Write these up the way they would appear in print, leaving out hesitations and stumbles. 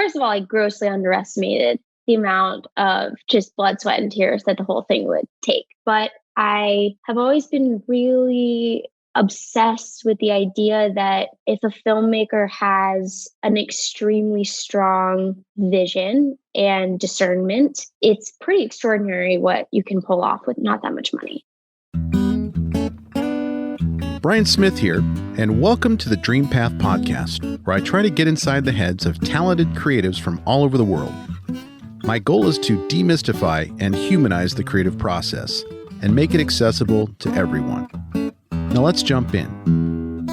first of all, I grossly underestimated the amount of just blood, sweat, and tears that the whole thing would take. But I have always been really obsessed with the idea that if a filmmaker has an extremely strong vision and discernment, it's pretty extraordinary what you can pull off with not that much money. Brian Smith here, and welcome to the Dream Path podcast, where I try to get inside the heads of talented creatives from all over the world. My goal is to demystify and humanize the creative process and make it accessible to everyone. Now let's jump in.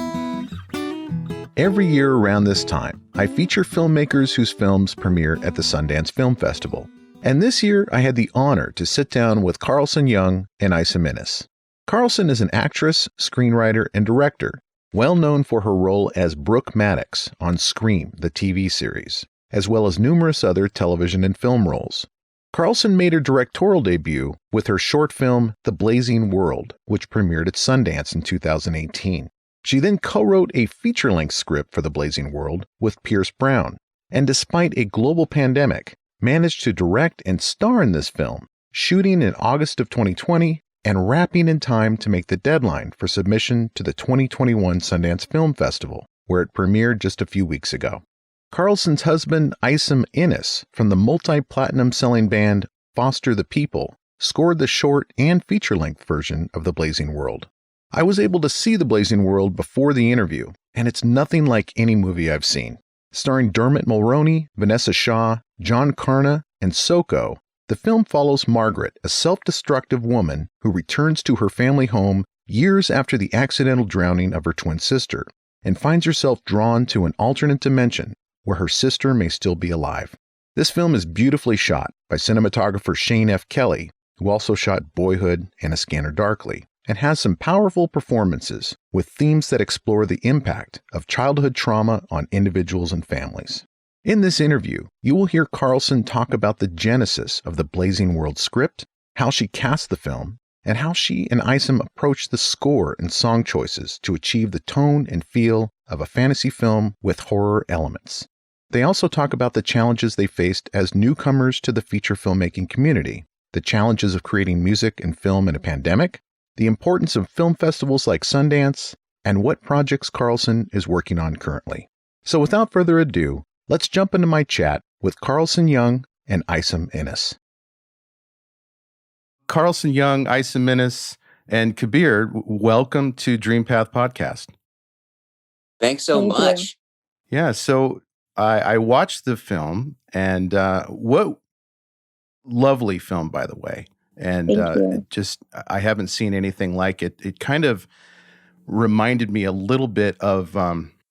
Every year around this time, I feature filmmakers whose films premiere at the Sundance Film Festival. And this year, I had the honor to sit down with Carlson Young and Isom Innis. Carlson is an actress, screenwriter, and director, well known for her role as Brooke Maddox on Scream, the TV series, as well as numerous other television and film roles. Carlson made her directorial debut with her short film, The Blazing World, which premiered at Sundance in 2018. She then co-wrote a feature-length script for The Blazing World with Pierce Brown, and despite a global pandemic, managed to direct and star in this film, shooting in August of 2020 and wrapping in time to make the deadline for submission to the 2021 Sundance Film Festival, where it premiered just a few weeks ago. Carlson's husband, Isom Innis, from the multi-platinum selling band Foster the People, scored the short and feature-length version of The Blazing World. I was able to see The Blazing World before the interview, and it's nothing like any movie I've seen. Starring Dermont Mulroney, Vanessa Shaw, John Carna, and Soko, the film follows Margaret, a self-destructive woman who returns to her family home years after the accidental drowning of her twin sister, and finds herself drawn to an alternate dimension where her sister may still be alive. This film is beautifully shot by cinematographer Shane F. Kelly, who also shot Boyhood and A Scanner Darkly, and has some powerful performances with themes that explore the impact of childhood trauma on individuals and families. In this interview, you will hear Carlson talk about the genesis of the Blazing World script, how she cast the film, and how she and Isom approached the score and song choices to achieve the tone and feel of a fantasy film with horror elements. They also talk about the challenges they faced as newcomers to the feature filmmaking community, the challenges of creating music and film in a pandemic, the importance of film festivals like Sundance, and what projects Carlson is working on currently. So without further ado, let's jump into my chat with Carlson Young and Isom Innis. Carlson Young, Isom Innis, and Kabir, welcome to Dream Path Podcast. Thanks so much. Yeah, so I watched the film, and what lovely film, by the way. And I haven't seen anything like it. It kind of reminded me a little bit of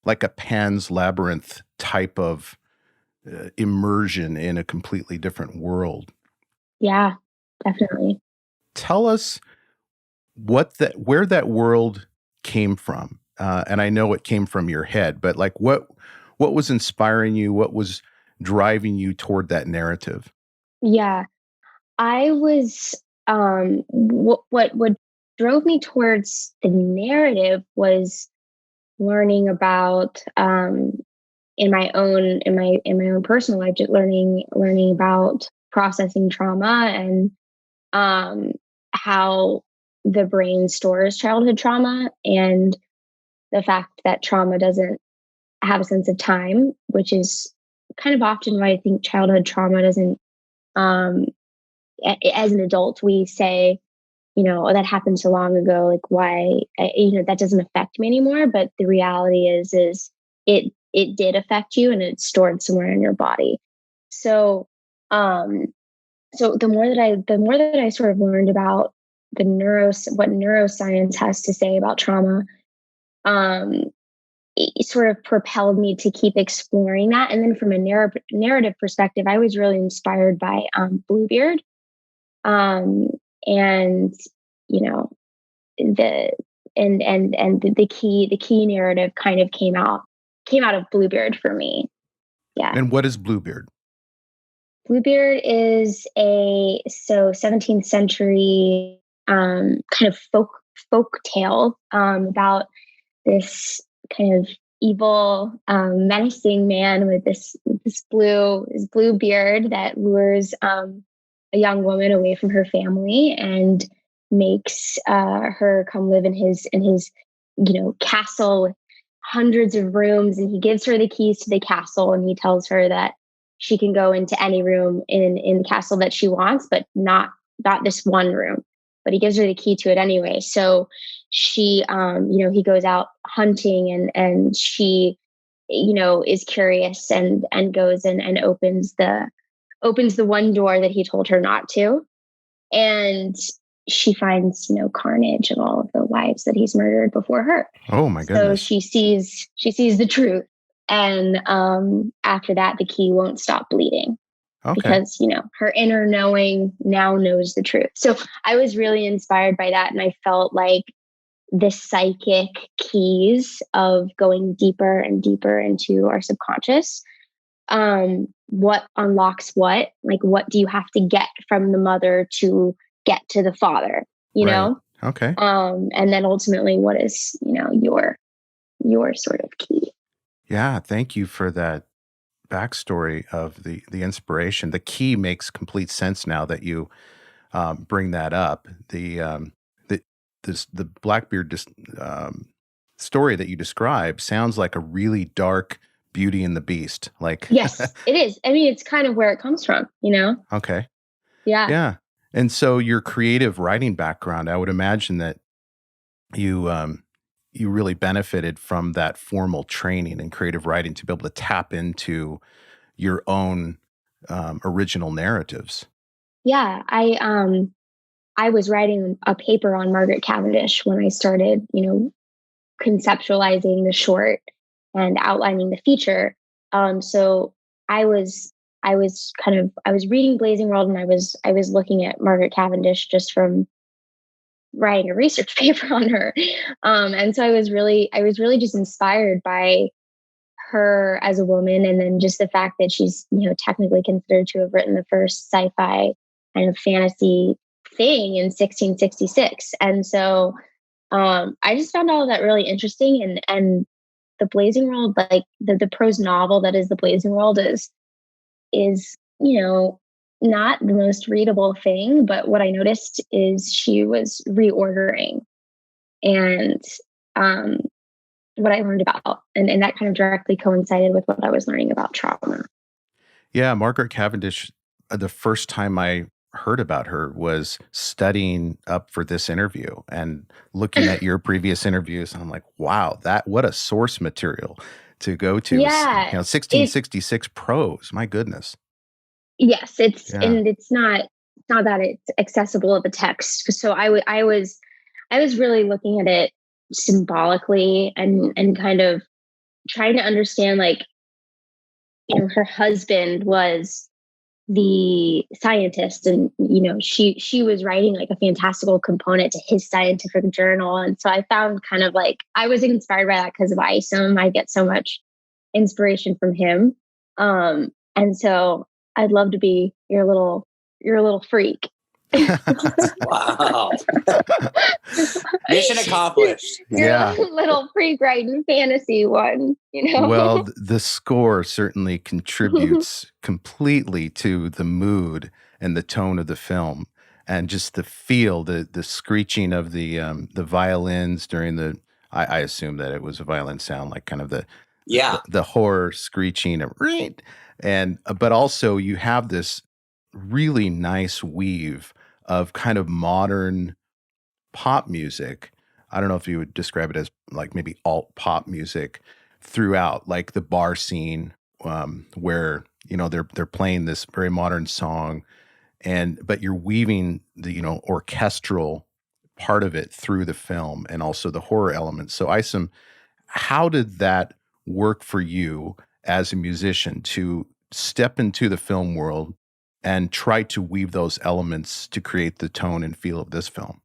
like a Pan's Labyrinth type of immersion in a completely different world. Yeah, definitely. Tell us where that world came from. And I know it came from your head, but like what was inspiring you? What was driving you toward that narrative? Yeah, I was, what drove me towards the narrative was learning about, in my own personal life, just learning about processing trauma and, how the brain stores childhood trauma, and the fact that trauma doesn't have a sense of time, which is kind of often why I think childhood trauma doesn't, as an adult, we say, oh, that happened so long ago. Like, why, that doesn't affect me anymore. But the reality is it did affect you, and it's stored somewhere in your body. So, so the more that I sort of learned about what neuroscience has to say about trauma, it sort of propelled me to keep exploring that. And then from a narrative perspective, I was really inspired by Bluebeard. And the key narrative kind of came out of Bluebeard for me. Yeah. And what is Bluebeard? Bluebeard is a 17th century kind of folk tale about this kind of evil, menacing man with this blue beard that lures a young woman away from her family and makes her come live in his castle with hundreds of rooms. And he gives her the keys to the castle, and he tells her that she can go into any room in the castle that she wants, but not this one room. But he gives her the key to it anyway. So she, he goes out hunting, and she, is curious and goes and opens the one door that he told her not to. And she finds, carnage of all of the wives that he's murdered before her. Oh my goodness. So she sees the truth. And after that, the key won't stop bleeding. Okay. Because, her inner knowing now knows the truth. So I was really inspired by that. And I felt like the psychic keys of going deeper and deeper into our subconscious. What unlocks what? Like, what do you have to get from the mother to get to the father? You know? Okay. And then ultimately, what is, your sort of key? Yeah. Thank you for that backstory of the inspiration. The key makes complete sense now that you bring that up. The Blackbeard story that you describe sounds like a really dark Beauty and the Beast. Like, yes, it is. I mean, it's kind of where it comes from, Okay. Yeah. Yeah. And so your creative writing background, I would imagine that you really benefited from that formal training in creative writing to be able to tap into your own original narratives. Yeah, I was writing a paper on Margaret Cavendish when I started, conceptualizing the short and outlining the feature. So I was reading Blazing World, and I was looking at Margaret Cavendish just from writing a research paper on her. And so I was really just inspired by her as a woman, and then just the fact that she's, technically considered to have written the first sci-fi kind of fantasy thing in 1666. And so I just found all of that really interesting. And the Blazing World, like the prose novel that is the Blazing World, is not the most readable thing, but what I noticed is she was reordering, and what I learned about, and that kind of directly coincided with what I was learning about trauma. Yeah, Margaret Cavendish, the first time I heard about her was studying up for this interview and looking at your previous interviews. And I'm like, wow, what a source material to go to. Yeah. 1666 prose. My goodness. Yes, and it's not that it's accessible of a text. So I was really looking at it symbolically and kind of trying to understand, like, her husband was the scientist, and she was writing like a fantastical component to his scientific journal. And so I found kind of like I was inspired by that because of Isom. I get so much inspiration from him. And so I'd love to be your little freak. Wow. Mission accomplished. Yeah. Little freak writing fantasy one, Well, the score certainly contributes completely to the mood and the tone of the film, and just the feel, the screeching of the violins during the. I assume that it was a violin sound, like kind of the horror screeching, but also you have this really nice weave of kind of modern pop music. I don't know if you would describe it as like maybe alt pop music throughout, like the bar scene, where they're playing this very modern song, but you're weaving the orchestral part of it through the film, and also the horror elements. So Isom, how did that work for you as a musician to step into the film world and try to weave those elements to create the tone and feel of this film?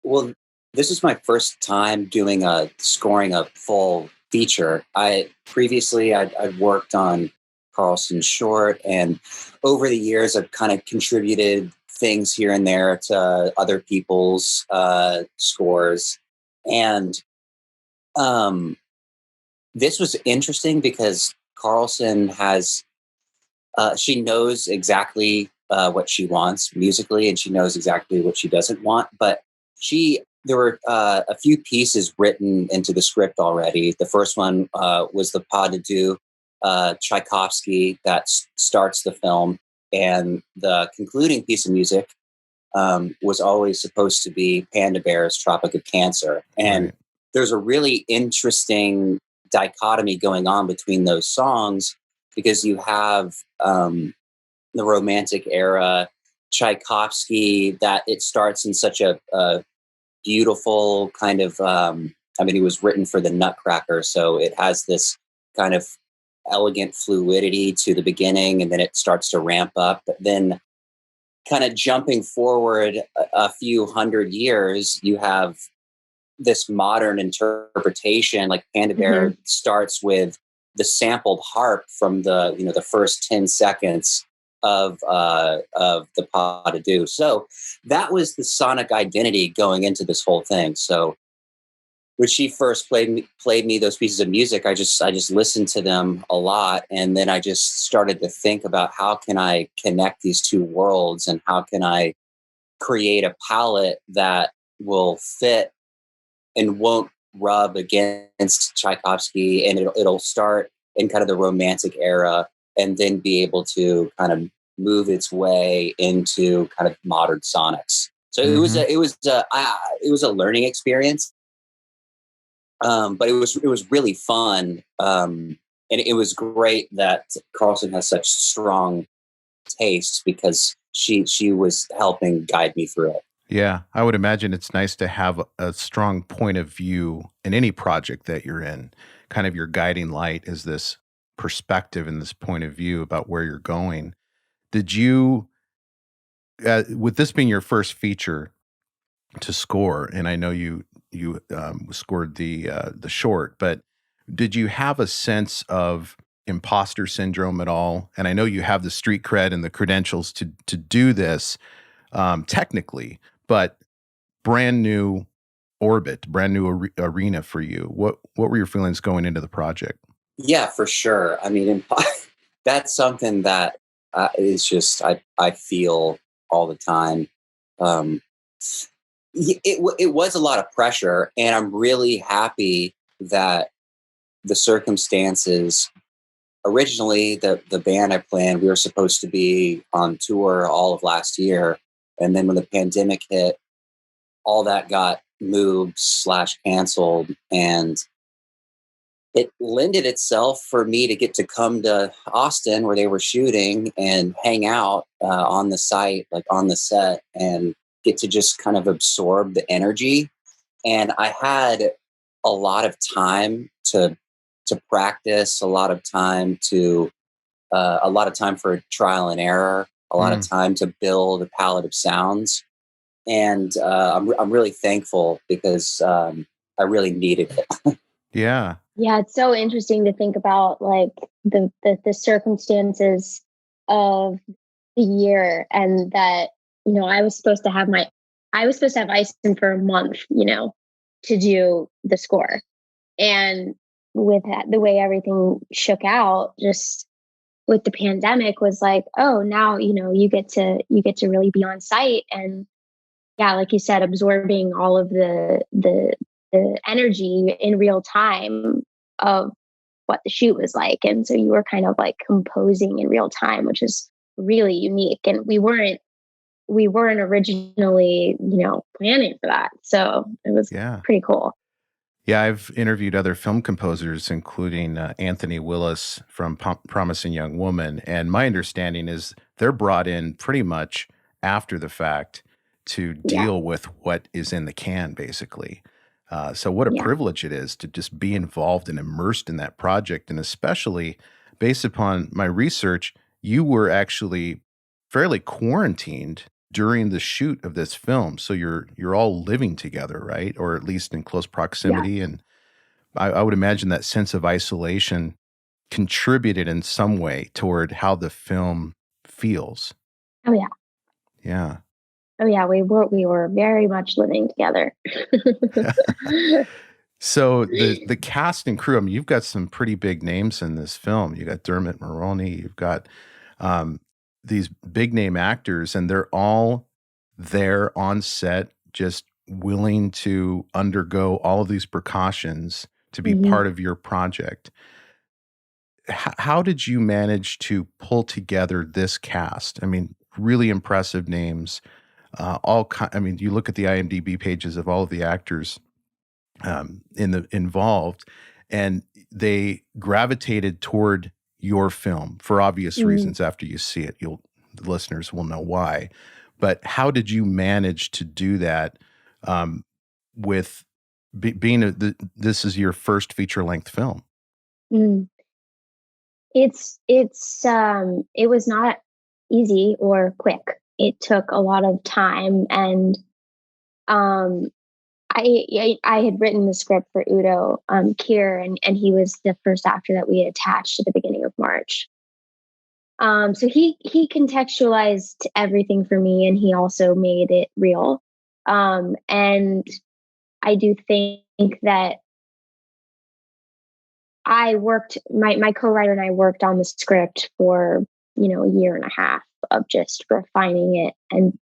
Well, this is my first time doing scoring a full feature. I'd worked on Carlson short, and over the years I've kind of contributed things here and there to other people's scores. And This was interesting because Carlson has, she knows exactly what she wants musically, and she knows exactly what she doesn't want. But there were a few pieces written into the script already. The first one was the Pas de Deux, Tchaikovsky, that starts the film. And the concluding piece of music was always supposed to be Panda Bear's Tropic of Cancer. And Right. there's a really interesting dichotomy going on between those songs because you have the Romantic era, Tchaikovsky, that it starts in such a beautiful kind of, I mean, it was written for the Nutcracker, so it has this kind of elegant fluidity to the beginning, and then it starts to ramp up. But then, kind of jumping forward a few hundred years, you have this modern interpretation. Like Panda Bear starts with the sampled harp from the first 10 seconds of the Pas de Deux. So that was the sonic identity going into this whole thing. So when she first played me those pieces of music, I just listened to them a lot, and then I just started to think about how can I connect these two worlds, and how can I create a palette that will fit and won't rub against Tchaikovsky, and it'll start in kind of the Romantic era, and then be able to kind of move its way into kind of modern sonics. So it was a learning experience. But it was really fun, and it was great that Carlson has such strong tastes because she was helping guide me through it. Yeah, I would imagine it's nice to have a strong point of view in any project that you're in. Kind of your guiding light is this perspective and this point of view about where you're going. Did you, with this being your first feature to score, and I know you scored the short, but did you have a sense of imposter syndrome at all? And I know you have the street cred and the credentials to do this technically, but brand new orbit, brand new arena for you. What were your feelings going into the project? Yeah, for sure. I mean, that's something that is just I feel all the time. Um, it was a lot of pressure, and I'm really happy that the circumstances. Originally, the band I planned, we were supposed to be on tour all of last year, and then when the pandemic hit, all that got moved / canceled, and it lended itself for me to get to come to Austin where they were shooting and hang out on the site, like on the set, and get to just kind of absorb the energy. And I had a lot of time to practice, a lot of time for trial and error, a lot of time to build a palette of sounds, and I'm really thankful because I really needed it. Yeah. Yeah, it's so interesting to think about like the circumstances of the year, and that I was supposed to have Isom for a month, to do the score, and with that, the way everything shook out, just with the pandemic, was like, oh, now you get to really be on site, and yeah, like you said, absorbing all of the energy in real time of what the shoot was like. And so you were kind of like composing in real time, which is really unique. And we weren't originally, planning for that. So it was pretty cool. Yeah, I've interviewed other film composers, including Anthony Willis from Promising Young Woman, and my understanding is they're brought in pretty much after the fact to deal with what is in the can, basically. So what a privilege it is to just be involved and immersed in that project, and especially based upon my research, you were actually fairly quarantined during the shoot of this film. So you're all living together, right? Or at least in close proximity. And I would imagine that sense of isolation contributed in some way toward how the film feels. Oh yeah. Yeah. Oh yeah. We were very much living together. So the cast and crew, I mean, you've got some pretty big names in this film. You got Dermont Mulroney, you've got um, these big name actors, and they're all there on set, just willing to undergo all of these precautions to be Mhm. part of your project. How did you manage to pull together this cast? I mean, really impressive names. I mean, you look at the IMDb pages of all of the actors involved, and they gravitated toward your film for obvious Mm. reasons. After you see it, the listeners will know why. But how did you manage to do that with being this is your first feature length film? Mm. It was not easy or quick. It took a lot of time, and um I had written the script for Udo Kier, and he was the first actor that we had attached at the beginning of March. So he contextualized everything for me, and he also made it real. And I do think that my co-writer and I worked on the script for, a year and a half of just refining it and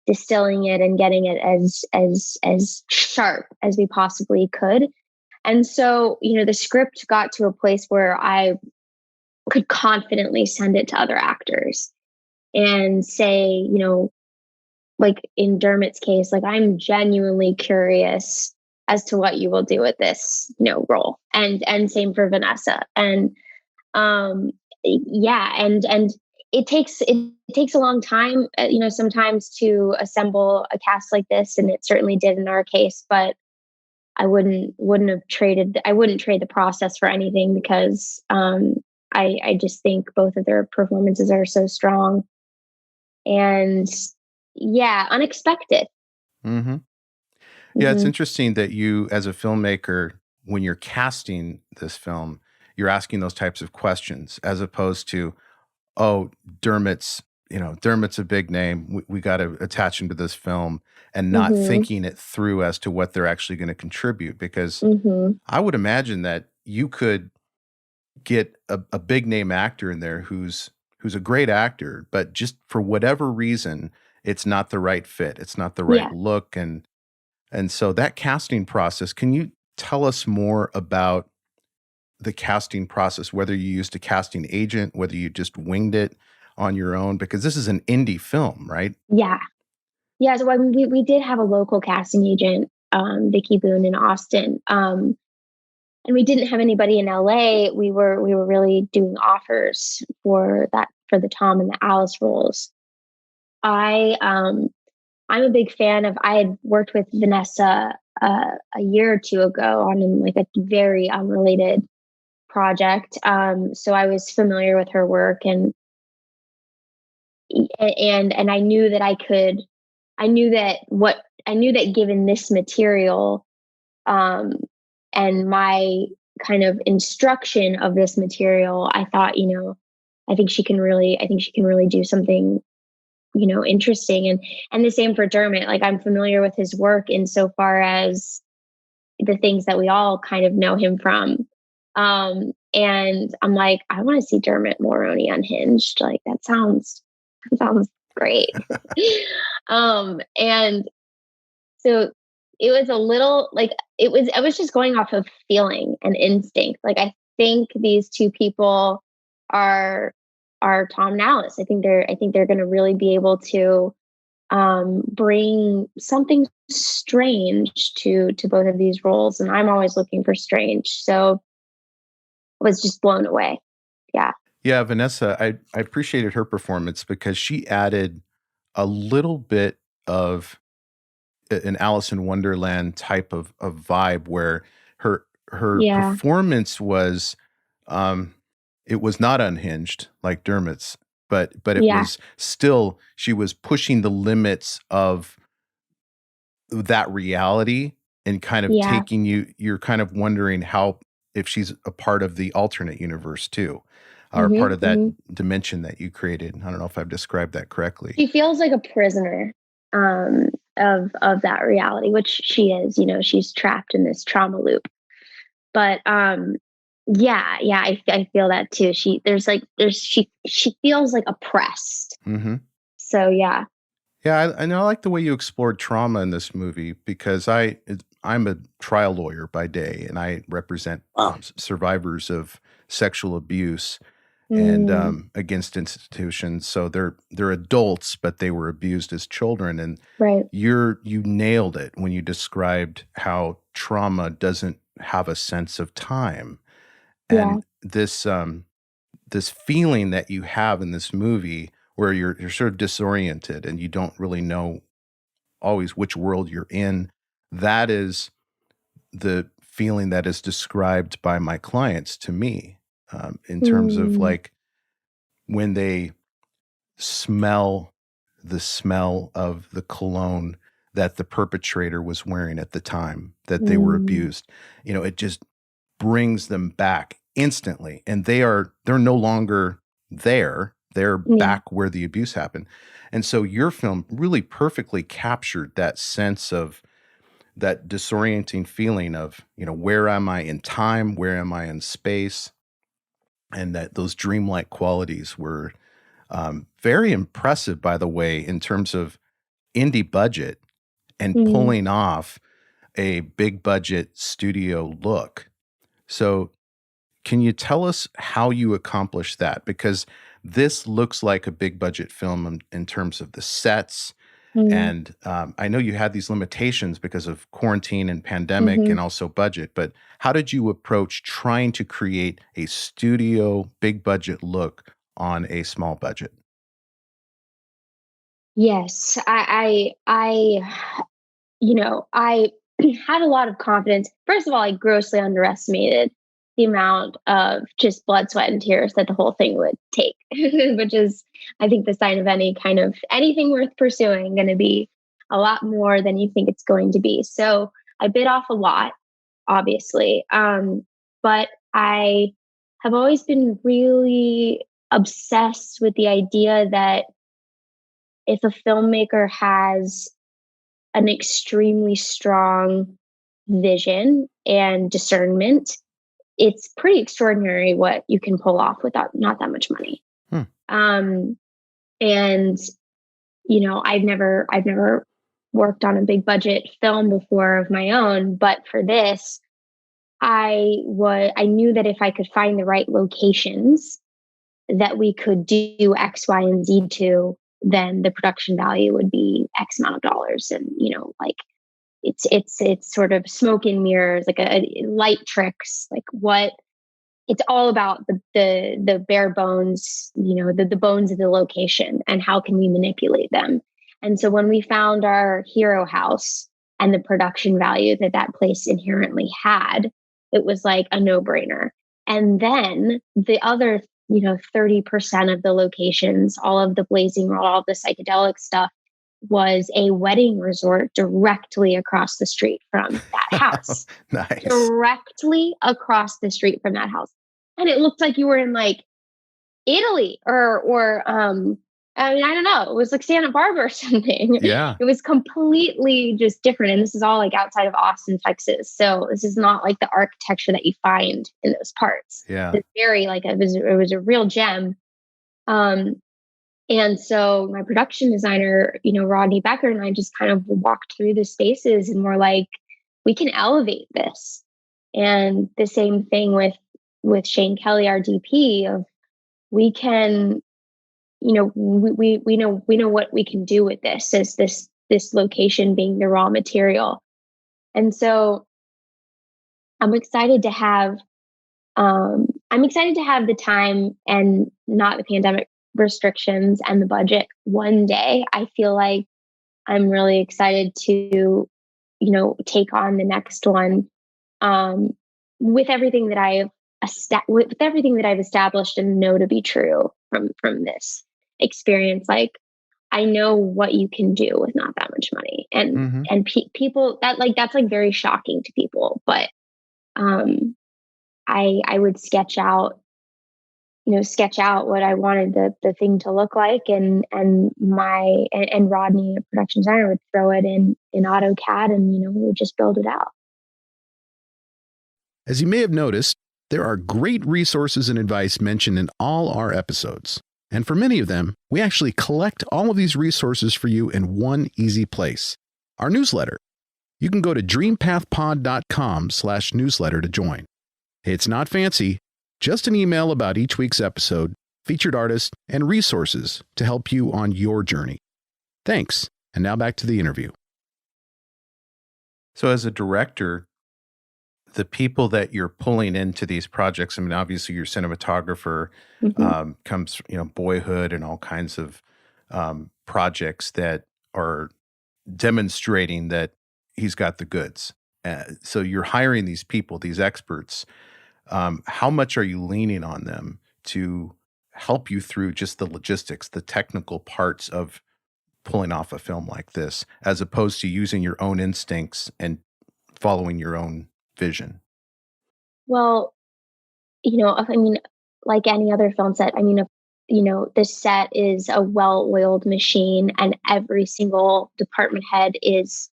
distilling it and getting it as sharp as we possibly could. And so, the script got to a place where I could confidently send it to other actors and say, like in Dermot's case, like I'm genuinely curious as to what you will do with this, role. And same for Vanessa. And um yeah, and it takes a long time, sometimes to assemble a cast like this, and it certainly did in our case, but I wouldn't trade the process for anything, because I just think both of their performances are so strong and, yeah, unexpected. Mm-hmm. Yeah, it's Hmm. interesting that you, as a filmmaker, when you're casting this film, you're asking those types of questions as opposed to, oh, Dermot's a big name. We got to attach him to this film, and not Hmm. thinking it through as to what they're actually going to contribute. Because Hmm. I would imagine that you could get a big name actor in there who's a great actor, but just for whatever reason, it's not the right fit. It's not the right Yeah. look. And so that casting process, can you tell us more about the casting process, whether you used a casting agent, whether you just winged it on your own? Because this is an indie film, right? Yeah. Yeah. So, I mean, we did have a local casting agent, Vicky Boone in Austin. And we didn't have anybody in LA. We were really doing offers for the Tom and the Alice roles. I I'm a big fan of. I had worked with Vanessa a year or two ago on like a very unrelated project. So I was familiar with her work, and I knew that I could. I knew that given this material, um, and my kind of instruction of this material, I thought, I think she can really do something, interesting. And the same for Dermot. Like, I'm familiar with his work insofar as the things that we all kind of know him from. And I'm like, I want to see Dermot Mulroney unhinged. Like, that sounds great. And so it was a little like I was just going off of feeling and instinct. Like, I think these two people are Tom and Alice. I think they're gonna really be able to bring something strange to both of these roles. And I'm always looking for strange. So I was just blown away. Yeah. Yeah, Vanessa, I appreciated her performance because she added a little bit of an Alice in Wonderland type of vibe where her Yeah. performance was um it was not unhinged like Dermot's, but it Yeah. was still, she was pushing the limits of that reality and kind of Yeah. taking you're kind of wondering how, if she's a part of the alternate universe too, or part Hmm. of that Hmm. dimension that you created. I don't know if I've described that correctly. She feels like a prisoner. Um, of that reality, which she is. She's trapped in this trauma loop. But yeah, I feel that too. She feels like oppressed. Mm-hmm. So yeah. Yeah, I know. I like the way you explored trauma in this movie because I'm a trial lawyer by day, and I represent survivors of sexual abuse and against institutions. So they're adults, but they were abused as children. And Right. you nailed it when you described how trauma doesn't have a sense of time, Yeah. and this feeling that you have in this movie where you're sort of disoriented and you don't really know always which world you're in. That is the feeling that is described by my clients to me, in terms of like when they smell the smell of the cologne that the perpetrator was wearing at the time that they were abused. It just brings them back instantly, and they're no longer there. They're back where the abuse happened. And so your film really perfectly captured that sense of that disorienting feeling of, where am I in time? Where am I in space? And that those dreamlike qualities were very impressive, by the way, in terms of indie budget and pulling off a big budget studio look. So can you tell us how you accomplished that? Because this looks like a big budget film in terms of the sets. And I know you had these limitations because of quarantine and pandemic and also budget, but how did you approach trying to create a studio big budget look on a small budget? Yes, I had a lot of confidence. First of all, I grossly underestimated the amount of just blood, sweat, and tears that the whole thing would take, which is, I think, the sign of anything worth pursuing going to be a lot more than you think it's going to be. So I bit off a lot, obviously. But I have always been really obsessed with the idea that if a filmmaker has an extremely strong vision and discernment, it's pretty extraordinary what you can pull off without not that much money. And I've never worked on a big budget film before of my own, but for this, I knew that if I could find the right locations that we could do X, Y, and Z to, then the production value would be X amount of dollars. And, it's sort of smoke and mirrors, like a light tricks, like what it's all about the bare bones, the bones of the location and how can we manipulate them. And so when we found our hero house and the production value that place inherently had, it was like a no-brainer. And then the other 30% of the locations, all of the blazing road, all of the psychedelic stuff, was a wedding resort directly across the street from that house. Nice. Directly across the street from that house. And it looked like you were in like Italy or I don't know, it was like Santa Barbara or something. Yeah. It was completely just different. And this is all like outside of Austin, Texas. So this is not like the architecture that you find in those parts. Yeah. It's very it was a real gem. And so my production designer, Rodney Becker, and I just kind of walked through the spaces and we're like, we can elevate this. And the same thing with Shane Kelly, our DP, of we can, we know what we can do with this as this location being the raw material. And so I'm excited to have the time and not the pandemic restrictions and the budget one day. I feel like I'm really excited to, take on the next one with everything that I've established and know to be true from this experience. Like, I know what you can do with not that much money, and people that's like very shocking to people. But I would sketch out sketch out what I wanted the thing to look like, and Rodney, a production designer, would throw it in AutoCAD, and we would just build it out. As you may have noticed, there are great resources and advice mentioned in all our episodes. And for many of them, we actually collect all of these resources for you in one easy place, our newsletter. You can go to dreampathpod.com/newsletter to join. It's not fancy, just an email about each week's episode, featured artists, and resources to help you on your journey. Thanks. And now back to the interview. So as a director, the people that you're pulling into these projects, I mean, obviously your cinematographer comes, Boyhood and all kinds of projects that are demonstrating that he's got the goods. So you're hiring these people, these experts. How much are you leaning on them to help you through just the logistics, the technical parts of pulling off a film like this, as opposed to using your own instincts and following your own vision? Well, like any other film set, the set is a well-oiled machine, and every single department head is,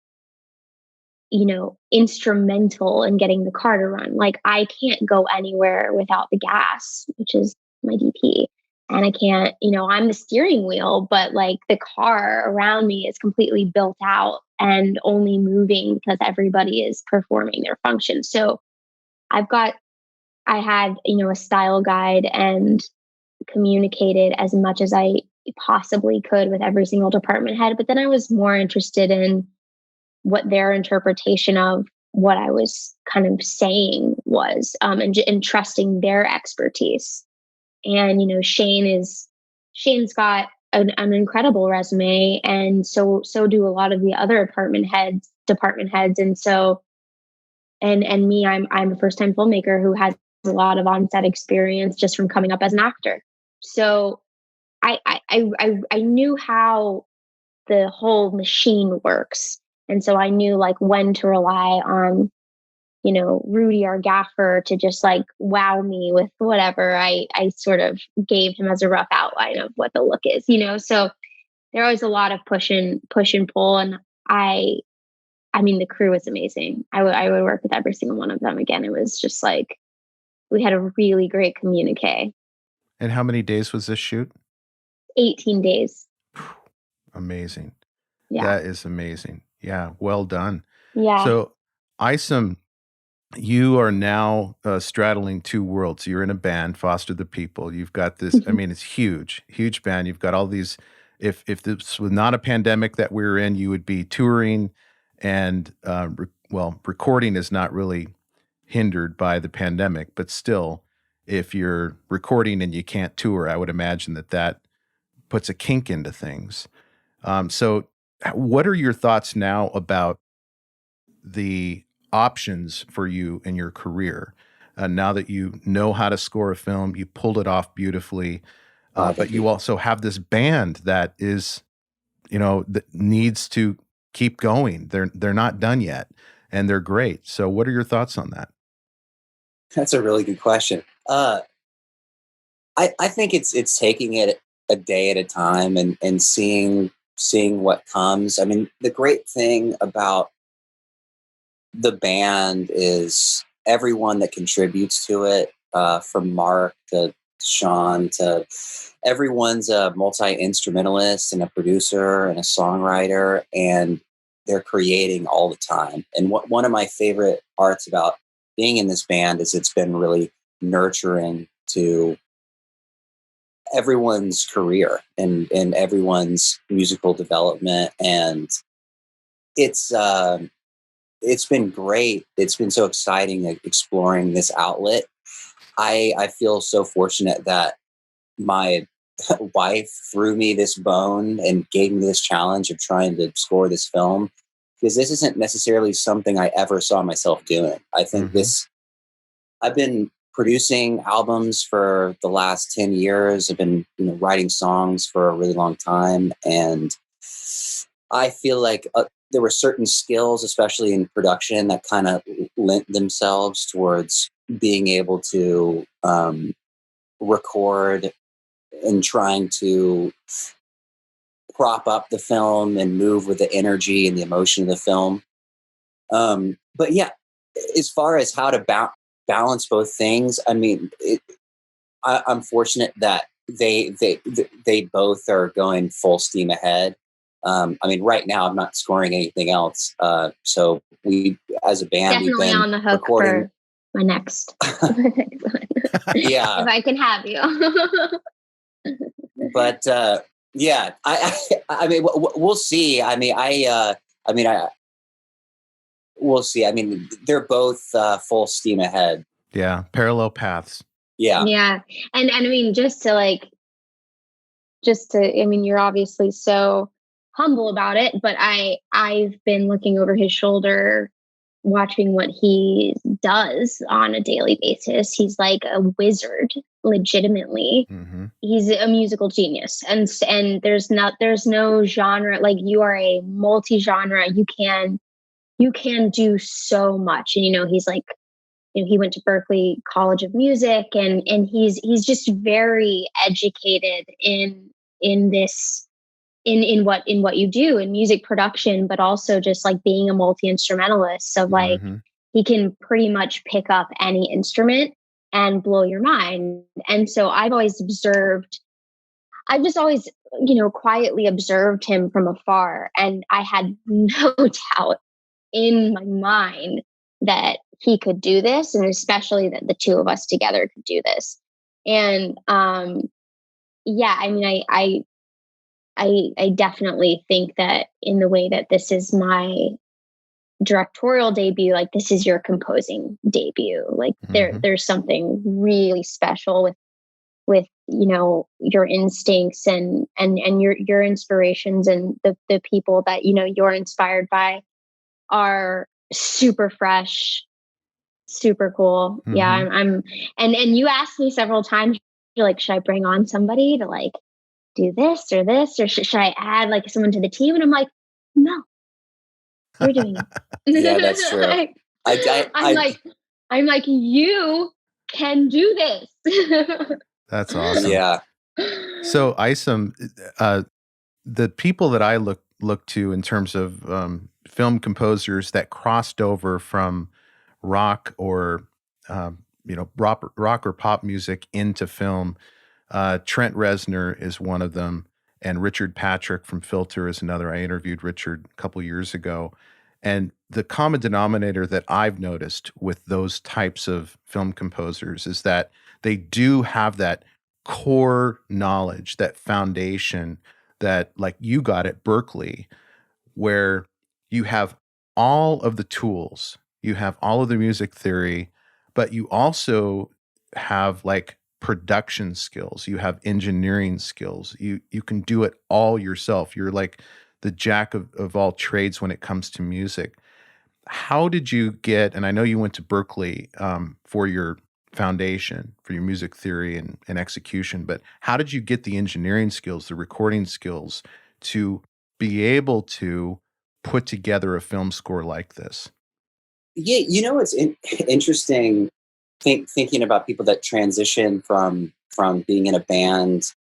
instrumental in getting the car to run. Like, I can't go anywhere without the gas, which is my DP. And I can't, I'm the steering wheel, but like the car around me is completely built out and only moving because everybody is performing their function. So I had, a style guide and communicated as much as I possibly could with every single department head. But then I was more interested in what their interpretation of what I was kind of saying was, and trusting their expertise. And, Shane's got an incredible resume, and so do a lot of the other department heads. And so, and me, I'm a first time filmmaker who has a lot of on-set experience just from coming up as an actor. So I knew how the whole machine works. And so I knew like when to rely on, Rudy, our gaffer, to just like wow me with whatever I sort of gave him as a rough outline of what the look is, So there was a lot of push and pull. And the crew was amazing. I would work with every single one of them again. It was just like, we had a really great communique. And how many days was this shoot? 18 days. Amazing. Yeah. That is amazing. Yeah. Well done. Yeah. So Isom, you are now straddling two worlds. You're in a band, Foster the People. You've got this, it's huge band. You've got all these, if this was not a pandemic that we're in, you would be touring and, recording is not really hindered by the pandemic, but still, if you're recording and you can't tour, I would imagine that puts a kink into things. So what are your thoughts now about the options for you in your career? Now that you know how to score a film, you pulled it off beautifully, but you also have this band that is, that needs to keep going. They're not done yet, and they're great. So what are your thoughts on that? That's a really good question. I think it's taking it a day at a time and seeing what comes. The great thing about the band is everyone that contributes to it, from Mark to Sean to everyone's a multi-instrumentalist and a producer and a songwriter, and they're creating all the time. And one of my favorite parts about being in this band is it's been really nurturing to everyone's career and everyone's musical development. And it's been great. It's been so exciting exploring this outlet. I feel so fortunate that my wife threw me this bone and gave me this challenge of trying to score this film, because this isn't necessarily something I ever saw myself doing. I think I've been producing albums for the last 10 years. I've been writing songs for a really long time. And I feel like there were certain skills, especially in production, that kind of lent themselves towards being able to record and trying to prop up the film and move with the energy and the emotion of the film. But yeah, as far as how to balance both things, I mean, I'm fortunate that they both are going full steam ahead. I mean, right now I'm not scoring anything else. So we, as a band, Definitely we've been on the hook recording for my next, my next one. Yeah, If I can have you. but yeah, I mean, we'll see. We'll see. I mean, they're both full steam ahead. Yeah, parallel paths. Yeah. Yeah. And I mean, I mean, you're obviously so humble about it, but I've been looking over his shoulder, watching what he does on a daily basis. He's like a wizard, legitimately. Mm-hmm. He's a musical genius, and there's no genre. Like, you are a multi-genre. You can do so much. And he's like, he went to Berklee College of Music, and he's just very educated in this, in what you do in music production, but also just like being a multi-instrumentalist. So like, Mm-hmm. he can pretty much pick up any instrument and blow your mind. And so I've just always, quietly observed him from afar. And I had no doubt in my mind that he could do this, and especially that the two of us together could do this. And yeah, I mean, I definitely think that in the way that this is my directorial debut, like, this is your composing debut. Like, Mm-hmm. there's something really special with your instincts and your inspirations, and the people that you're inspired by are super fresh, super cool. Mm-hmm. Yeah, I'm and you asked me several times, you're like, should I bring on somebody to like do this or this, or should I add like someone to the team? And I'm like, no, you're doing it. Yeah, that's true. I'm like, you can do this. That's awesome. Yeah. So Isom, the people that I look to in terms of film composers that crossed over from rock or rock or pop music into film, Trent Reznor is one of them, and Richard Patrick from Filter is another. I interviewed Richard a couple years ago, and the common denominator that I've noticed with those types of film composers is that they do have that core knowledge, that foundation that, like, you got at Berklee, where you have all of the tools, you have all of the music theory, but you also have like production skills, you have engineering skills, you can do it all yourself. You're like the jack of all trades when it comes to music. How did you get, and I know you went to Berklee for your foundation, for your music theory and execution, but how did you get the engineering skills, the recording skills to be able to put together a film score like this? Yeah, it's interesting thinking about people that transition from being in a band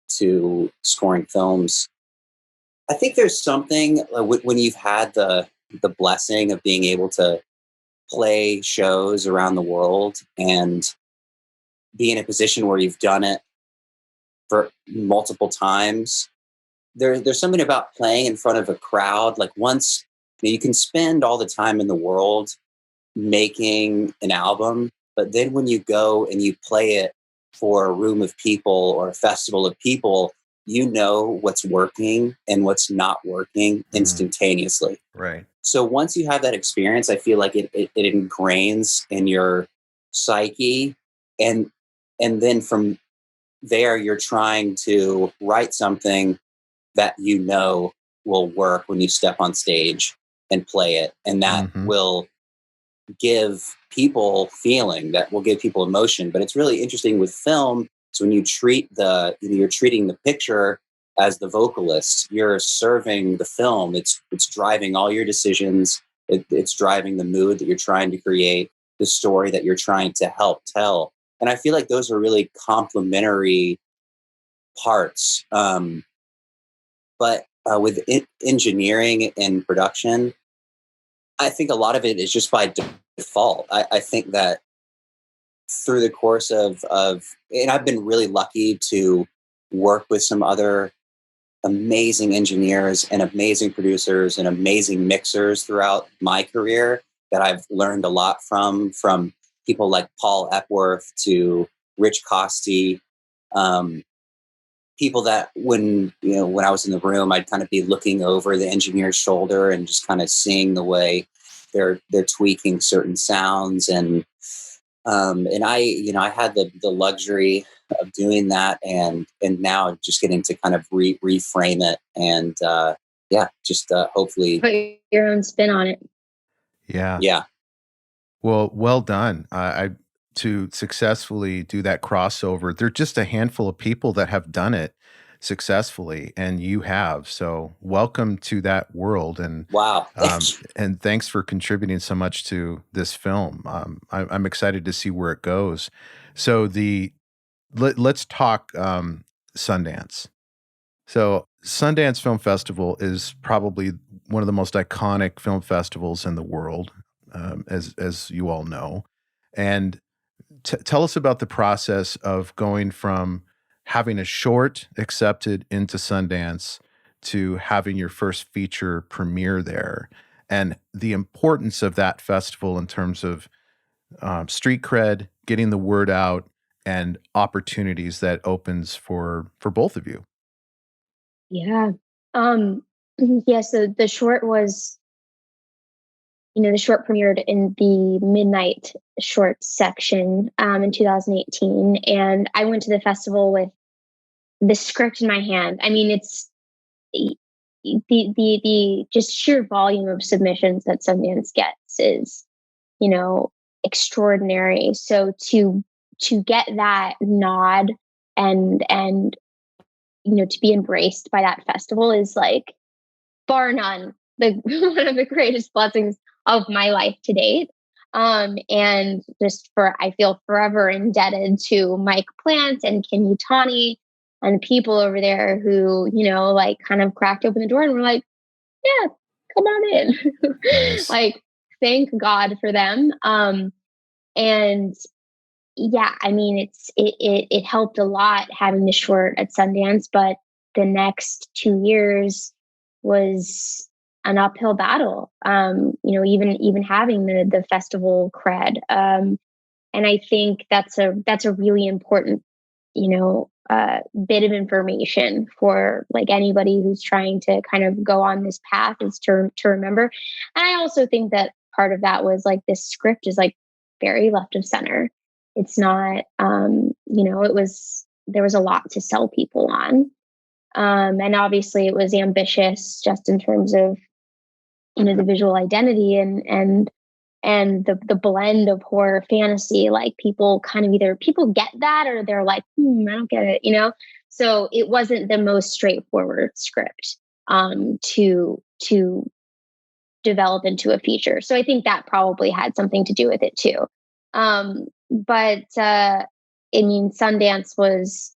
to scoring films. I think there's something when you've had the blessing of being able to play shows around the world and be in a position where you've done it for multiple times. There's something about playing in front of a crowd. Like, once you can spend all the time in the world making an album, but then when you go and you play it for a room of people or a festival of people, you know what's working and what's not working instantaneously. Right. So once you have that experience, I feel like it ingrains in your psyche, and then from there, you're trying to write something that will work when you step on stage and play it, and that will give people feeling, that will give people emotion. But it's really interesting with film. So when you you're treating the picture as the vocalist, you're serving the film. It's driving all your decisions. It's driving the mood that you're trying to create, the story that you're trying to help tell. And I feel like those are really complementary parts. But with engineering and production, I think a lot of it is just by default. I think that through the course of, and I've been really lucky to work with some other amazing engineers and amazing producers and amazing mixers throughout my career that I've learned a lot from people like Paul Epworth to Rich Costi, people that when I was in the room, I'd kind of be looking over the engineer's shoulder and just kind of seeing the way they're tweaking certain sounds. And I had the luxury of doing that, and now just getting to kind of reframe it and just hopefully put your own spin on it. Yeah. Well done. To successfully do that crossover, there are just a handful of people that have done it successfully, and you have. So welcome to that world, and wow, and thanks for contributing so much to this film. I'm excited to see where it goes. So let's talk Sundance. So Sundance Film Festival is probably one of the most iconic film festivals in the world, as you all know. And tell us about the process of going from having a short accepted into Sundance to having your first feature premiere there, and the importance of that festival in terms of street cred, getting the word out, and opportunities that opens for both of you. Yeah. Yeah, so the short was, the short premiered in the midnight short section in 2018. And I went to the festival with the script in my hand. I mean, it's the just sheer volume of submissions that Sundance gets is, extraordinary. So to get that nod and to be embraced by that festival is like bar none one of the greatest blessings of my life to date. And I feel forever indebted to Mike Plant and Kim Utani and people over there who, kind of cracked open the door and were like, yeah, come on in. Nice. Like, thank God for them. And yeah, I mean, it helped a lot having the short at Sundance, but the next 2 years was an uphill battle. Even having the festival cred. And I think that's a really important, bit of information for like anybody who's trying to kind of go on this path is to remember. And I also think that part of that was like this script is like very left of center. It's not, there was a lot to sell people on. And obviously it was ambitious just in terms of, the visual identity and the blend of horror fantasy. Like people kind of either people get that or they're like, I don't get it, So it wasn't the most straightforward script to develop into a feature. So I think that probably had something to do with it too. But Sundance was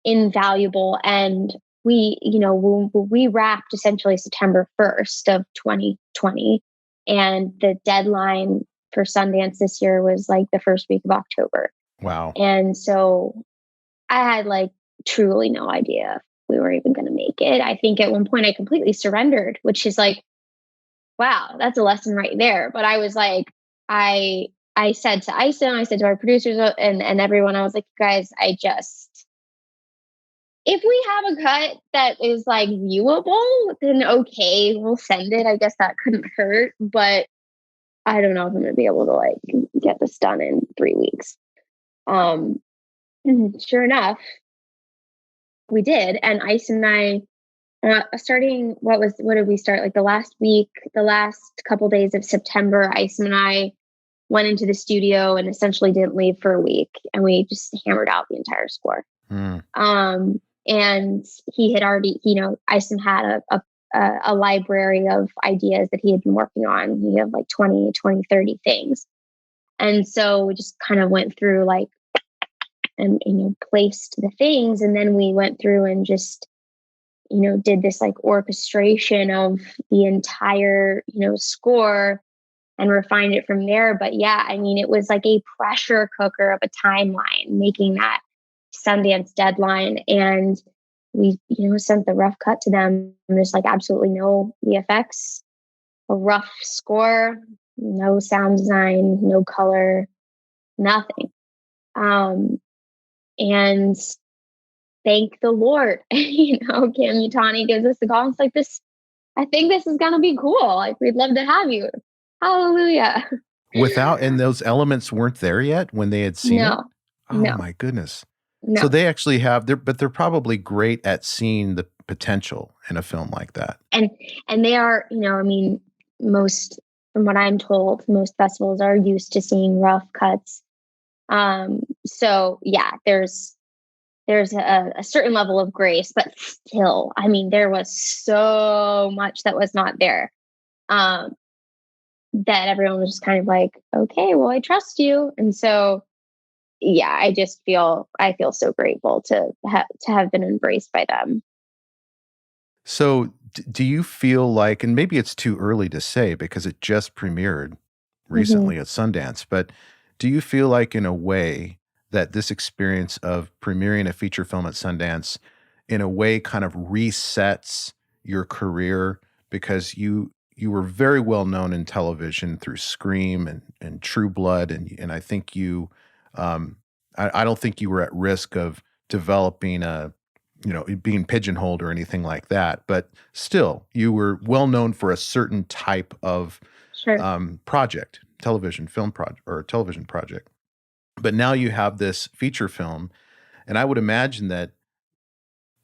invaluable, and we wrapped essentially September 1st of 2020, and the deadline for Sundance this year was like the first week of October. Wow. And so I had like truly no idea if we were even going to make it. I think at one point I completely surrendered, which is like, wow, that's a lesson right there. But I was like, I said to Isom, I said to our producers and everyone, I was like, guys, if we have a cut that is like viewable, then okay, we'll send it. I guess that couldn't hurt, but I don't know if I'm going to be able to like get this done in 3 weeks. Sure enough, we did. And Isom and I, starting, what did we start? Like the last couple days of September, Isom and I went into the studio and essentially didn't leave for a week. And we just hammered out the entire score. And he had already, Isom had a library of ideas that he had been working on. He had like 20, 30 things. And so we just kind of went through like and placed the things. And then we went through and just, did this like orchestration of the entire, score and refined it from there. But yeah, I mean, it was like a pressure cooker of a timeline making that Sundance deadline. And we, sent the rough cut to them. There's like absolutely no VFX, a rough score, no sound design, no color, nothing. And thank the Lord, Kim Utani gives us the call. It's like this, I think this is going to be cool. Like, we'd love to have you. Hallelujah. And those elements weren't there yet when they had seen it? Oh No. my goodness. No. So they actually but they're probably great at seeing the potential in a film like that. And they are, most, from what I'm told, most festivals are used to seeing rough cuts. So yeah, there's a certain level of grace, but still, I mean, there was so much that was not there. That everyone was just kind of like, okay, well, I trust you. And so, yeah, I feel so grateful to have been embraced by them. So do you feel like, and maybe it's too early to say because it just premiered recently at Sundance, but do you feel like in a way that this experience of premiering a feature film at Sundance in a way kind of resets your career, because you were very well known in television through Scream and True Blood, and I think I don't think you were at risk of developing being pigeonholed or anything like that, but still you were well known for a certain type of project, television project. But now you have this feature film, and I would imagine that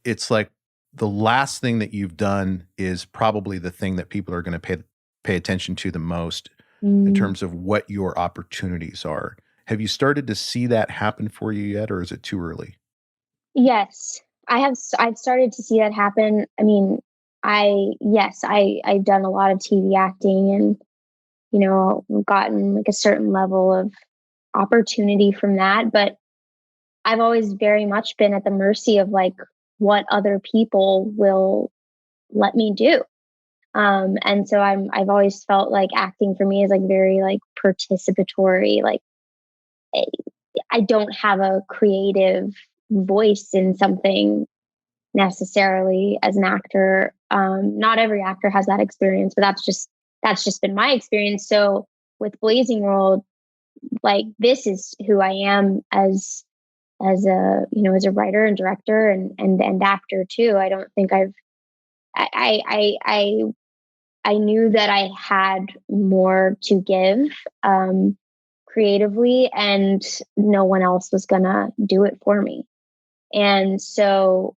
it's like the last thing that you've done is probably the thing that people are going to pay attention to the most in terms of what your opportunities are. Have you started to see that happen for you yet, or is it too early? Yes, I have. I've started to see that happen. I mean, I've done a lot of TV acting and, gotten like a certain level of opportunity from that. But I've always very much been at the mercy of like what other people will let me do. And so I've always felt like acting for me is like very like participatory. Like I don't have a creative voice in something necessarily as an actor. Not every actor has that experience, but that's just been my experience. So with Blazing World, like this is who I am as a writer and director and actor too. I don't think I knew that I had more to give creatively, and no one else was gonna do it for me. And so,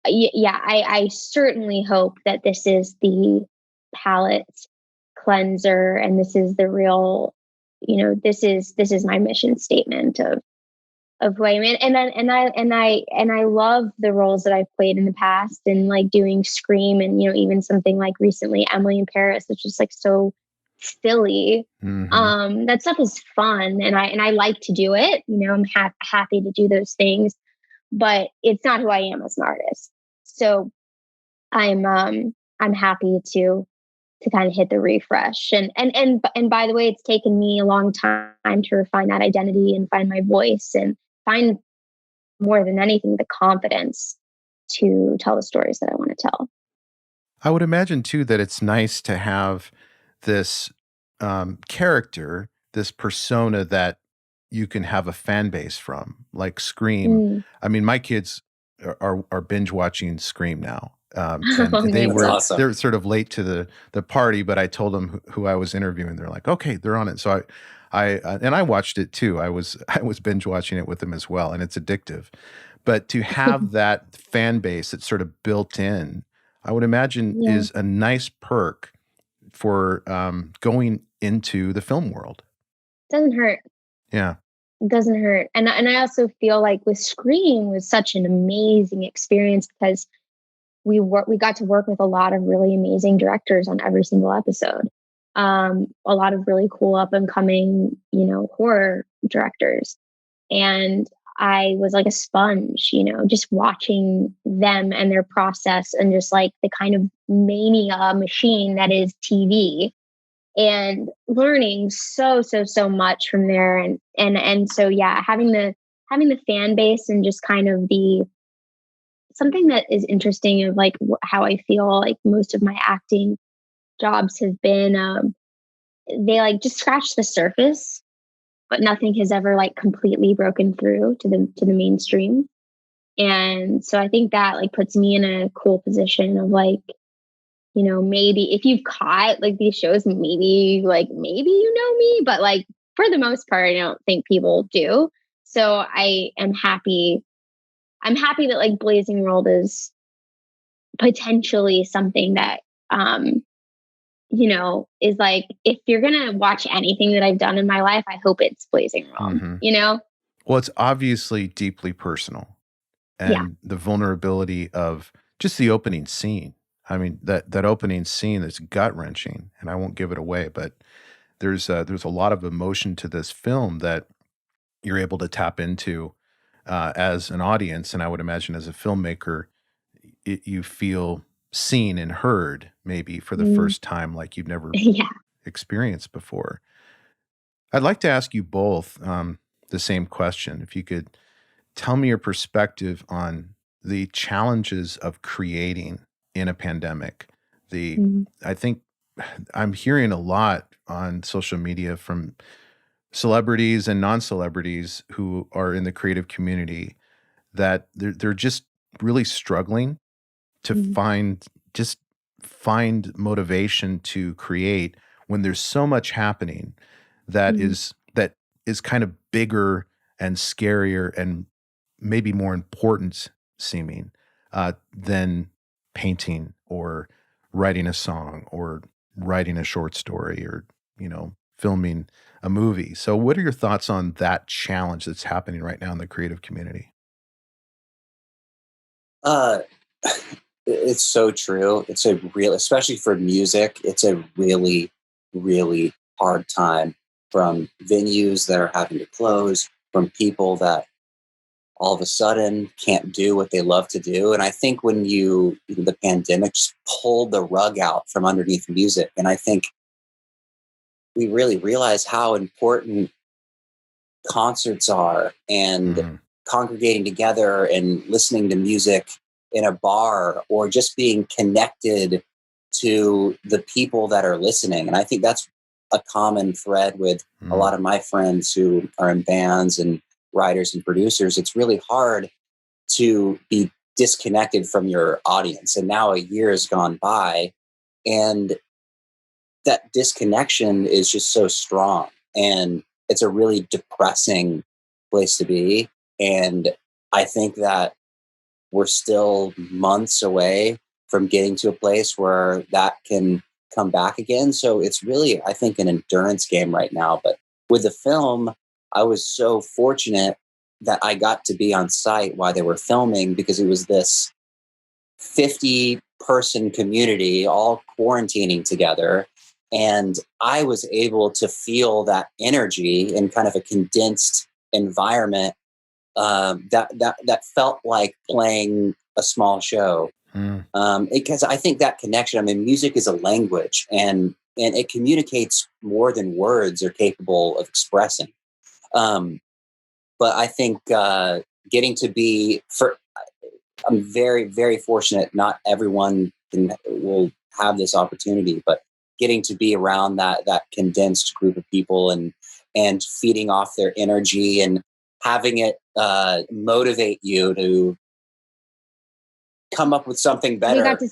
yeah, I certainly hope that this is the palate cleanser, and this is the real, this is my mission statement of who I am. And I love the roles that I've played in the past, and like doing Scream, and even something like recently Emily in Paris, which is like so silly. That stuff is fun, and I like to do it. I'm happy to do those things, but it's not who I am as an artist. So I'm happy to kind of hit the refresh. And by the way, it's taken me a long time to refine that identity and find my voice and find, more than anything, the confidence to tell the stories that I want to tell. I would imagine too that it's nice to have this character, this persona that you can have a fan base from, like Scream. I mean, my kids are binge watching Scream now. And awesome. They're sort of late to the party, but I told them who I was interviewing. They're like, okay, they're on it. So I watched it too. I was binge watching it with them as well, and it's addictive. But to have that fan base that's sort of built in, I would imagine is a nice perk for going into the film world. Doesn't hurt. Yeah. It doesn't hurt. And I also feel like with Scream was such an amazing experience because we got to work with a lot of really amazing directors on every single episode. A lot of really cool up and coming, horror directors. And I was like a sponge, just watching them and their process and just like the kind of mania machine that is TV, and learning so much from there. And so, yeah, having the fan base and just kind of something that is interesting of like how I feel like most of my acting jobs have been, they like just scratch the surface, but nothing has ever like completely broken through to the mainstream. And so I think that like puts me in a cool position of like, maybe if you've caught like these shows, maybe you know me, but like for the most part, I don't think people do. So I am happy. I'm happy that like Blazing World is potentially something that, is like, if you're going to watch anything that I've done in my life, I hope it's Blazing World, Well, it's obviously deeply personal, and the vulnerability of just the opening scene. I mean, that opening scene is gut wrenching, and I won't give it away, but there's a lot of emotion to this film that you're able to tap into as an audience, and I would imagine as a filmmaker, you feel seen and heard maybe for the first time, like you've never experienced before. I'd like to ask you both the same question. If you could tell me your perspective on the challenges of creating in a pandemic. I think I'm hearing a lot on social media from celebrities and non-celebrities who are in the creative community that they're just really struggling to find motivation to create when there's so much happening that is kind of bigger and scarier and maybe more important seeming than painting or writing a song or writing a short story or filming a movie. So what are your thoughts on that challenge that's happening right now in the creative community? It's so true. It's a real, especially for music, it's a really, really hard time, from venues that are having to close, from people that all of a sudden can't do what they love to do. And I think when the pandemic just pulled the rug out from underneath music, and I think we really realize how important concerts are, and congregating together and listening to music in a bar, or just being connected to the people that are listening. And I think that's a common thread with a lot of my friends who are in bands and writers and producers. It's really hard to be disconnected from your audience. And now a year has gone by, and that disconnection is just so strong. And it's a really depressing place to be. And I think that we're still months away from getting to a place where that can come back again. So it's really, I think, an endurance game right now. But with the film, I was so fortunate that I got to be on site while they were filming, because it was this 50-person community all quarantining together. And I was able to feel that energy in kind of a condensed environment that felt like playing a small show. Because I think that connection, I mean, music is a language, and it communicates more than words are capable of expressing. But I think getting to be, I'm very, very fortunate. Not everyone will have this opportunity, but getting to be around that condensed group of people and feeding off their energy and having it motivate you to come up with something better. We got to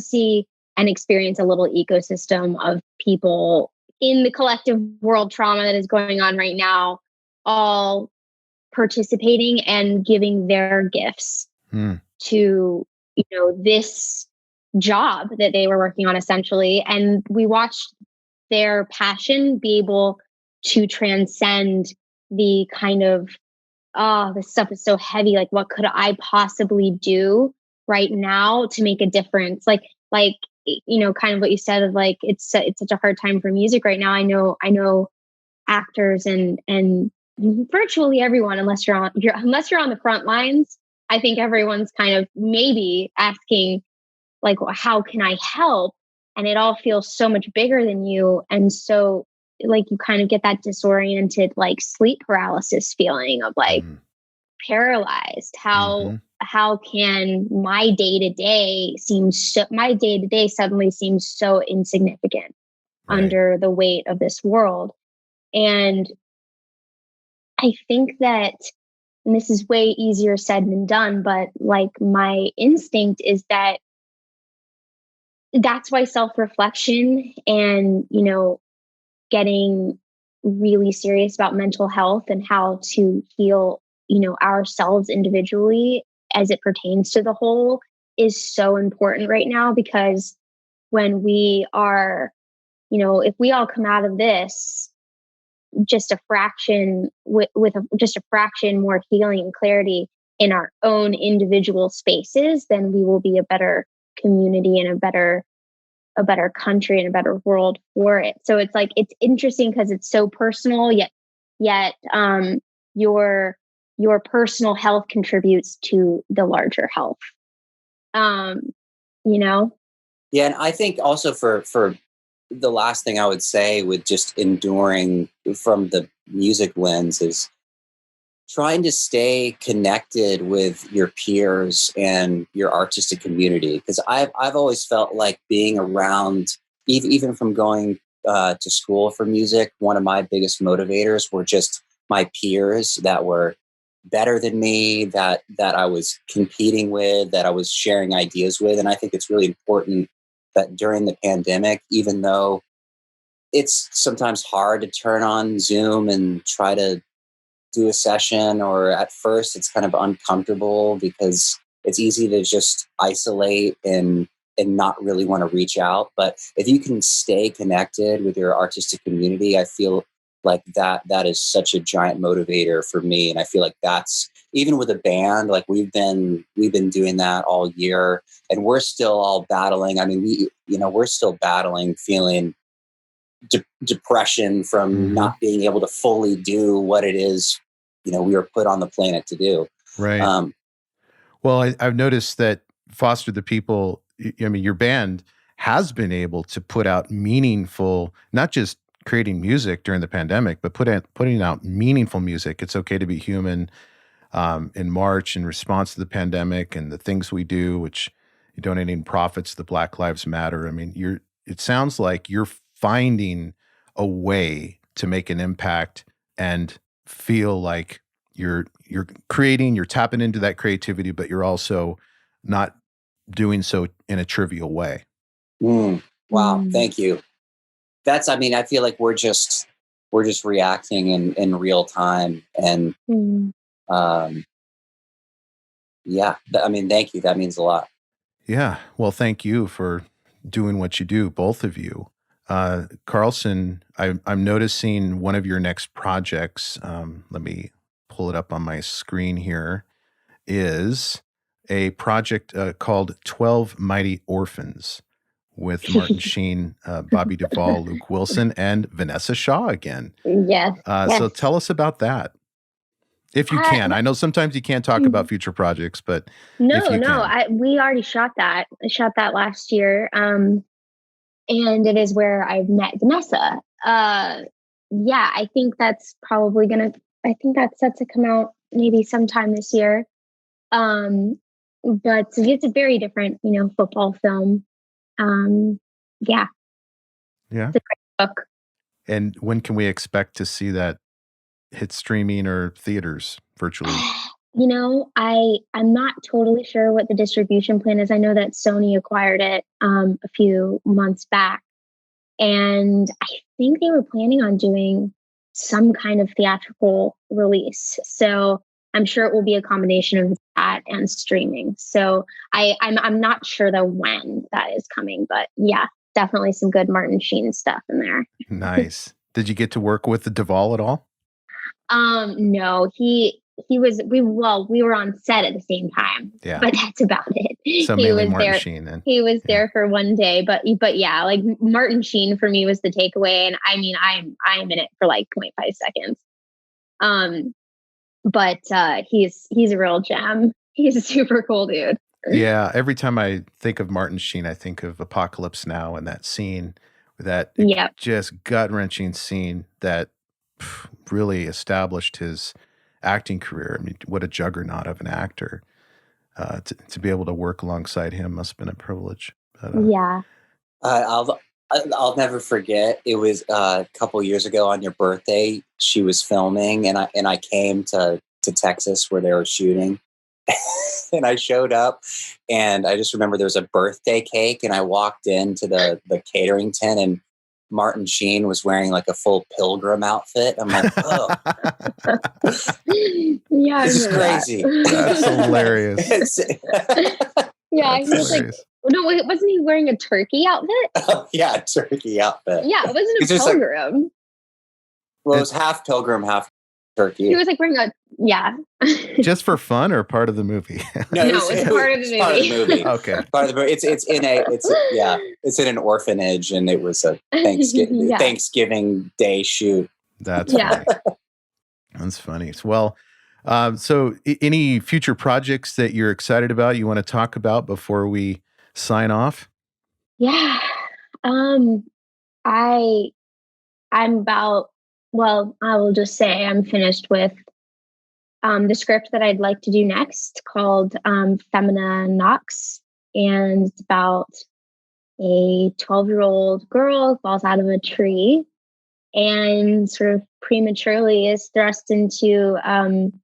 see and experience a little ecosystem of people in the collective world trauma that is going on right now, all participating and giving their gifts to, this job that they were working on, essentially. And we watched their passion be able to transcend the kind of, this stuff is so heavy. Like, what could I possibly do right now to make a difference? Like, kind of what you said of like, it's such a hard time for music right now. I know actors and virtually everyone, unless you're on the front lines, I think everyone's kind of maybe asking, like, well, how can I help? And it all feels so much bigger than you. And so, like, you kind of get that disoriented, like, sleep paralysis feeling of, like, paralyzed. How can my day to day suddenly seems so insignificant under the weight of this world? And I think that, and this is way easier said than done, but, like, my instinct is that that's why self-reflection and, getting really serious about mental health and how to heal, ourselves individually as it pertains to the whole is so important right now. Because when we are, if we all come out of this just a fraction just a fraction more healing and clarity in our own individual spaces, then we will be a better community and a better country and a better world for it. So it's like, it's interesting because it's so personal, yet your personal health contributes to the larger health. Yeah, and I think also for the last thing I would say with just enduring from the music lens is trying to stay connected with your peers and your artistic community. Because I've always felt like being around, even from going to school for music, one of my biggest motivators were just my peers that were better than me, that I was competing with, that I was sharing ideas with. And I think it's really important that during the pandemic, even though it's sometimes hard to turn on Zoom and try to do a session, or at first it's kind of uncomfortable because it's easy to just isolate and not really want to reach out. But if you can stay connected with your artistic community, I feel like that is such a giant motivator for me. And I feel like that's, even with a band, like we've been doing that all year, and we're still all battling. I mean, we're still battling feeling depression from not being able to fully do what it is, we were put on the planet to do. Right. Well, I've noticed that Foster the People, I mean, your band has been able to put out meaningful, not just creating music during the pandemic, but putting out meaningful music. It's Okay to Be Human in March in response to the pandemic, and the things we do, which you're donating profits to Black Lives Matter. I mean, it sounds like you're finding a way to make an impact and feel like you're creating, you're tapping into that creativity, but you're also not doing so in a trivial way. Wow. Thank you. I feel like we're just reacting in real time. And thank you. That means a lot. Yeah. Well, thank you for doing what you do, both of you. Carlson, I'm noticing one of your next projects, let me pull it up on my screen here, is a project called 12 Mighty Orphans with Martin Sheen, Bobby Duvall, Luke Wilson, and Vanessa Shaw again. Yes. So tell us about that. If you can. I know sometimes you can't talk about future projects, but we already shot that. I shot that last year. And it is where I've met Vanessa. I think that's probably that's set to come out maybe sometime this year. But it's a very different, football film. Yeah. It's a great book. And when can we expect to see that hit streaming or theaters virtually? I'm not totally sure what the distribution plan is. I know that Sony acquired it a few months back, and I think they were planning on doing some kind of theatrical release. So I'm sure it will be a combination of that and streaming. So I'm not sure though when that is coming, but yeah, definitely some good Martin Sheen stuff in there. Nice. Did you get to work with the Duvall at all? No, we were on set at the same time, but that's about it. So mainly Martin Sheen then. He was there for one day, but yeah, like Martin Sheen for me was the takeaway. And I mean, I'm in it for like 0.5 seconds. But he's a real gem. He's a super cool dude. Yeah, every time I think of Martin Sheen, I think of Apocalypse Now and that scene, that just gut-wrenching scene that really established his acting career. I mean, what a juggernaut of an actor. To be able to work alongside him must have been a privilege. But, I'll never forget. It was a couple years ago on your birthday. She was filming, and I came to Texas where they were shooting, and I showed up, and I just remember there was a birthday cake, and I walked into the catering tent, and Martin Sheen was wearing like a full pilgrim outfit. I'm like, oh, yeah, this is crazy. That's hilarious. Yeah, he was like, no, wasn't he wearing a turkey outfit? Oh, yeah, turkey outfit. Yeah, it wasn't a pilgrim. Well, it was half pilgrim, half turkey. He was like wearing Just for fun or part of the movie? No, it's part of the movie. Part of the movie. Okay. Part of the movie. It's in an orphanage, and it was a Thanksgiving Day shoot. That's funny. That's funny. Well, so any future projects that you're excited about, you want to talk about before we sign off? Yeah. I will just say I'm finished with the script that I'd like to do next, called Femina Nox, and it's about a 12-year-old girl who falls out of a tree and sort of prematurely is thrust into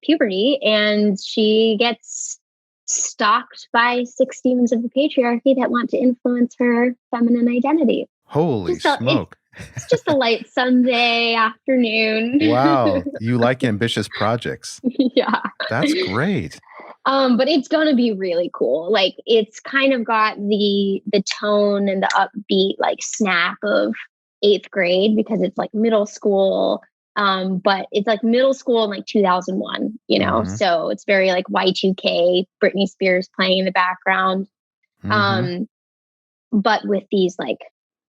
puberty, and she gets stalked by 6 demons of the patriarchy that want to influence her feminine identity. Holy smoke. It's just a light Sunday afternoon. Wow. You like ambitious projects. Yeah. That's great. But it's going to be really cool. Like, it's kind of got the tone and the upbeat, like, snap of 8th grade, because it's like middle school. But it's like middle school in like 2001, you know? Mm-hmm. So it's very like Y2K, Britney Spears playing in the background. Mm-hmm. But with these like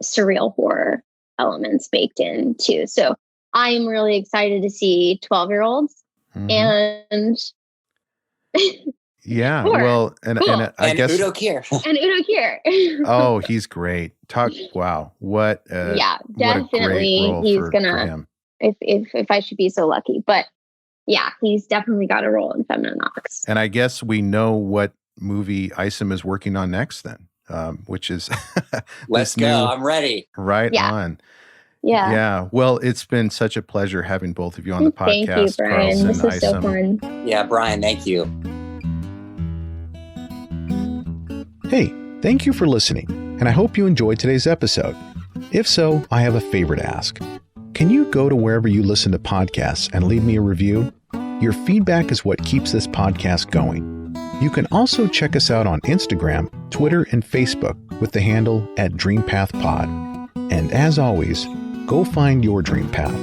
surreal horror elements baked in too. So I'm really excited to see 12-year-olds. Mm-hmm. And yeah, well, and I guess Udo Kier. And Udo Kier. Oh, he's great. Wow, what a definitely what a he's for gonna. If I should be so lucky, but yeah, he's definitely got a role in Femina Nox. And I guess we know what movie Isom is working on next, then, which is Let's go. I'm ready. Right on. Yeah. Yeah. Well, it's been such a pleasure having both of you on the podcast. Thank you, Brian. Carlson, this was Isom. so fun. Yeah, Brian, thank you. Hey, thank you for listening, and I hope you enjoyed today's episode. If so, I have a favor to ask. Can you go to wherever you listen to podcasts and leave me a review? Your feedback is what keeps this podcast going. You can also check us out on Instagram, Twitter, and Facebook with the handle @DreamPathPod. And as always, go find your dream path.